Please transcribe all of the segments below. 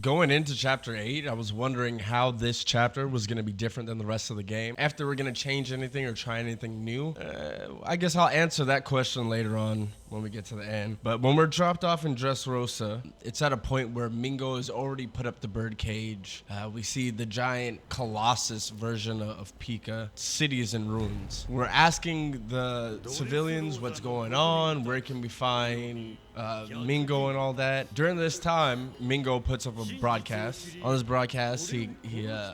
Going into chapter 8, I was wondering how this chapter was going to be different than the rest of the game. After we're going to change anything or try anything new, I guess I'll answer that question later on when we get to the end. But when we're dropped off in Dressrosa, it's at a point where Mingo has already put up the bird cage. We see the giant colossus version of Pika. City is in ruins. We're asking the civilians what's going on, where can we find Mingo and all that. During this time, Mingo puts up a broadcast. On this broadcast, he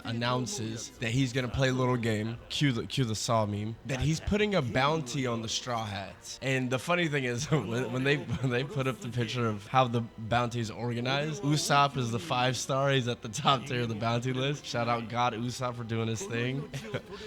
announces that he's gonna play a little game. Cue the saw meme. That he's putting a bounty on the straw hats. And the funny thing is, when they put up the picture of how the bounty is organized, USOPP is the 5-star. He's at the top tier of the bounty list. Shout out God USOPP for doing his thing.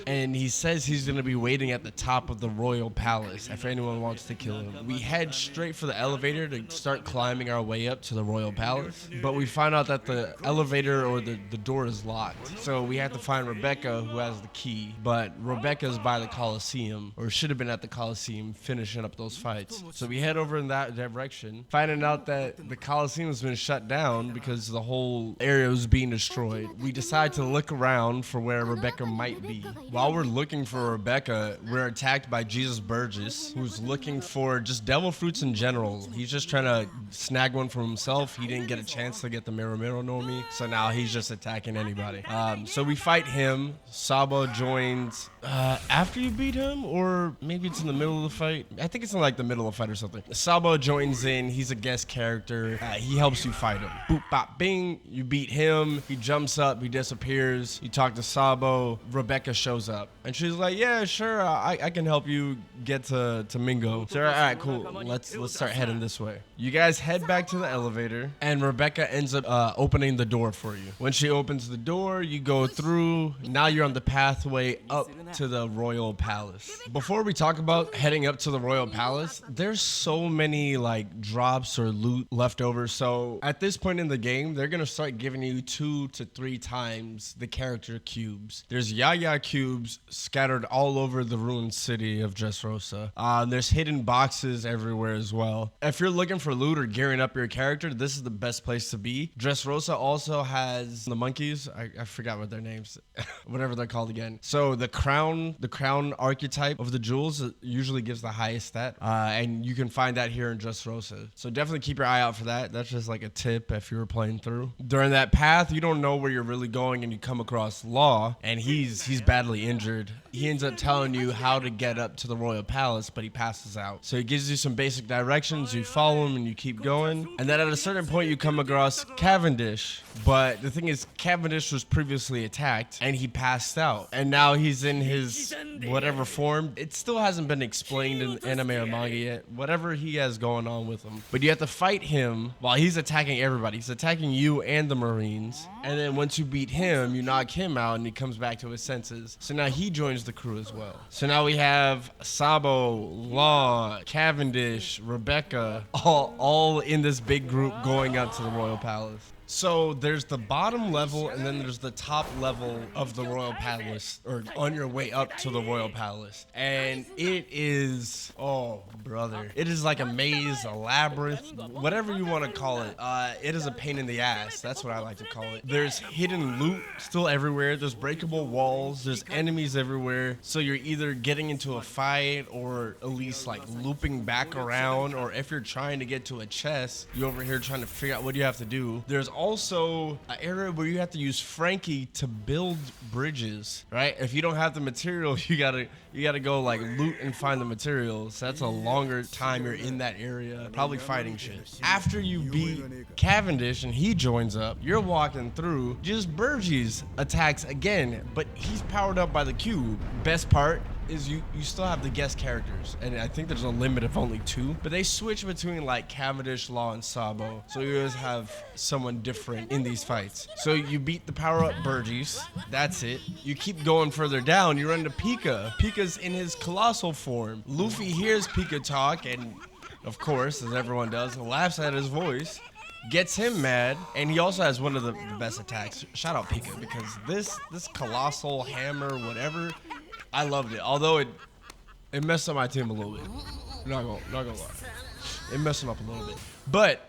And he says he's gonna be waiting at the top of the royal palace if anyone wants to kill him. We head straight for the elevator to start climbing our way up to the royal palace, but we find out that the elevator or the door is locked, so we have to find Rebecca, who has the key. But Rebecca's by the Coliseum, or should have been at the Coliseum finishing up those fights. So we head over in that direction, finding out that the Coliseum has been shut down because the whole area was being destroyed. We decide to look around for where Rebecca might be. While we're looking for Rebecca, we're attacked by Jesus Burgess, who's looking for just devil fruits in general. He's just trying to snag one for himself. He didn't get a chance to get the Miro no Mi, so now he's just attacking anybody. So we fight him. Sabo joins after you beat him, or maybe it's in the middle of the fight. I think it's in like the middle of the fight or something. Sabo joins in. He's a guest character. He helps you fight him. Boop, bop, bing. You beat him. He jumps up. He disappears. You talk to Sabo. Rebecca shows up, and she's like, "Yeah, sure. I can help you get to Mingo." So all right, cool. Let's start heading this way. You guys head back to the elevator, and Rebecca ends up opening the door for you. When she opens the door, you go through. Now you're on the pathway up to the royal palace. Before we talk about heading up to the royal palace, there's so many like drops or loot left over. So at this point in the game, they're gonna start giving you 2 to 3 times the character cubes. There's Yaya cubes scattered all over the ruined city of Dressrosa. There's hidden boxes everywhere as well. If you're looking for loot or gearing up your character, this is the best place to be. Dressrosa also has the monkeys. I forgot what their names, whatever they're called again. So the crown archetype of the jewels usually gives the highest stat, and you can find that here in Dressrosa. So definitely keep your eye out for that. That's just like a tip if you were playing through. During that path, you don't know where you're really going, and you come across Law, and he's badly injured. He ends up telling you how to get up to the royal palace, but he passes out. So he gives you some basic directions. You follow him and you keep going. And then at a certain point, you come across Cavendish. But the thing is, Cavendish was previously attacked and he passed out. And now he's in his whatever form. It still hasn't been explained in anime or manga yet. Whatever he has going on with him. But you have to fight him while he's attacking everybody. He's attacking you and the Marines. And then once you beat him, you knock him out and he comes back to his senses. So now he joins the crew as well. So now we have Sabo, Law, Cavendish, Rebecca, all in this big group going up to the royal palace. So there's the bottom level and then there's the top level of the royal palace, or on your way up to the royal palace. And it is, oh brother, it is like a maze, a labyrinth, whatever you want to call it. It is a pain in the ass. That's what I like to call it. There's hidden loot still everywhere. There's breakable walls. There's enemies everywhere. So you're either getting into a fight or at least like looping back around, or if you're trying to get to a chest, you're over here trying to figure out what you have to do. There's also an area where you have to use Frankie to build bridges, right? If you don't have the material, you gotta go like loot and find the materials. That's a longer time you're in that area, probably fighting shit. After you beat Cavendish and he joins up, you're walking through, just Burgess attacks again, but he's powered up by the cube. Best part is you still have the guest characters, and I think there's a limit of only 2, but they switch between like Cavendish, Law, and Sabo, so you always have someone different in these fights. So you beat the power-up Burgess, that's it. You keep going further down, you run to Pika. Pika's in his colossal form. Luffy hears Pika talk, and of course, as everyone does, laughs at his voice, gets him mad, and he also has one of the best attacks. Shout out Pika, because this colossal hammer, whatever, I loved it. Although it messed up my team a little bit. Not gonna lie. It messed him up a little bit. But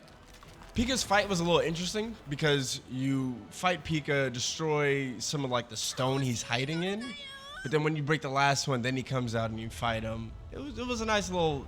Pika's fight was a little interesting because you fight Pika, destroy some of like the stone he's hiding in, but then when you break the last one, then he comes out and you fight him. It was a nice little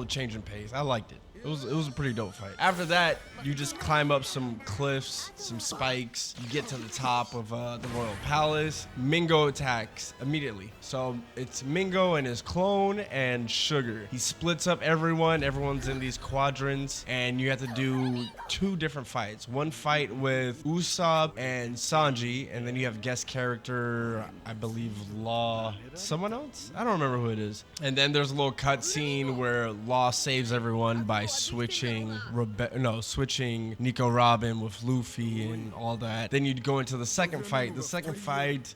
change in pace. I liked it. It was a pretty dope fight. After that, you just climb up some cliffs, some spikes. You get to the top of the Royal Palace. Mingo attacks immediately. So it's Mingo and his clone and Sugar. He splits up everyone. Everyone's in these quadrants, and you have to do 2 different fights. One fight with Usopp and Sanji, and then you have guest character, I believe, Law. Someone else? I don't remember who it is. And then there's a little cutscene where Law saves everyone by switching Nico Robin with Luffy and all that. Then you'd go into the second fight. The second fight,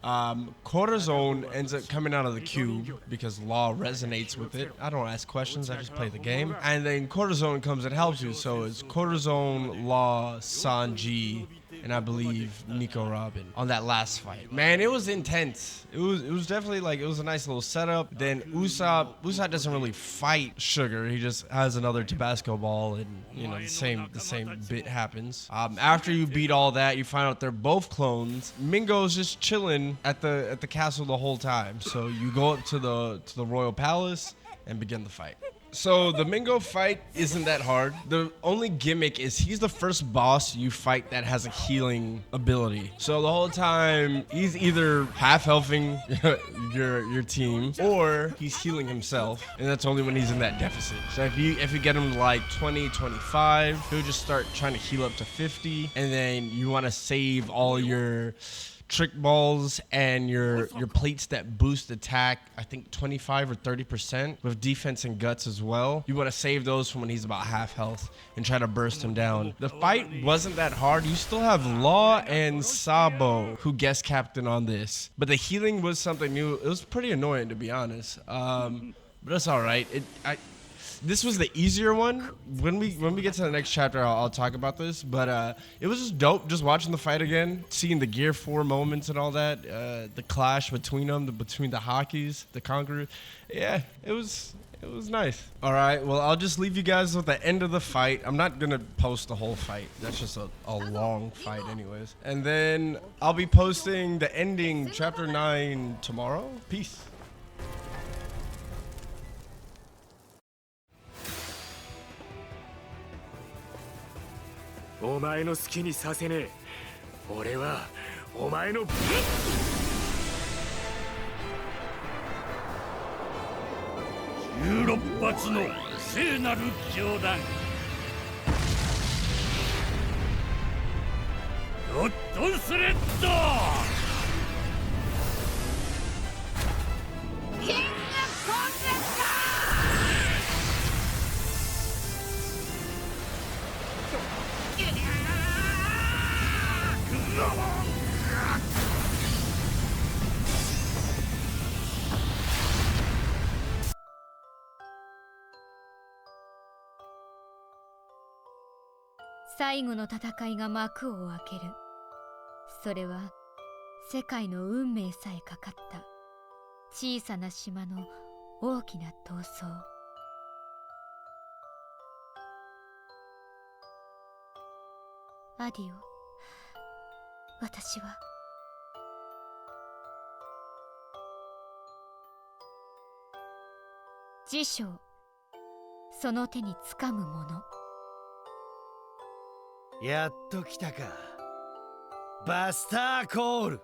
Corazon ends up coming out of the cube because Law resonates with it. I don't ask questions, I just play the game. And then Corazon comes and helps you. So it's Corazon, Law, Sanji, and I believe Nico Robin on that last fight. Man, it was intense. It was definitely like, it was a nice little setup. Then Usopp doesn't really fight Sugar. He just has another Tabasco ball, and you know, the same bit happens. After you beat all that, you find out they're both clones. Mingo's just chilling at the castle the whole time. So you go up to the Royal Palace and begin the fight. So the Mingo fight isn't that hard. The only gimmick is he's the first boss you fight that has a healing ability. So the whole time he's either half healthing your team, or he's healing himself, and that's only when he's in that deficit. So if you get him to like 20, 25, he'll just start trying to heal up to 50, and then you want to save all your trick balls and your plates that boost attack, I think 25 or 30% with defense and guts as well. You want to save those from when he's about half health and try to burst him down. The fight wasn't that hard. You still have Law and Sabo who guest captain on this, but the healing was something new. It was pretty annoying, to be honest, but it's all right. This was the easier one. When we get to the next chapter, I'll talk about this. But it was just dope, just watching the fight again, seeing the Gear 4 moments and all that, the clash between them, between the Hockeys, the Conquerors. Yeah, it was nice. All right, well, I'll just leave you guys with the end of the fight. I'm not gonna post the whole fight. That's just a long fight anyways. And then I'll be posting the ending, chapter 9, tomorrow. Peace. お前の好きにさせねえ。俺はお前の16発の聖なる冗談。ゴッドスレッド。キングコンレッド。最後の戦いが幕を開ける。それは世界の運命さえかかった小さな島の大きな闘争。アディオ、私は辞書をその手につかむもの。やっと来たか。バスターコール。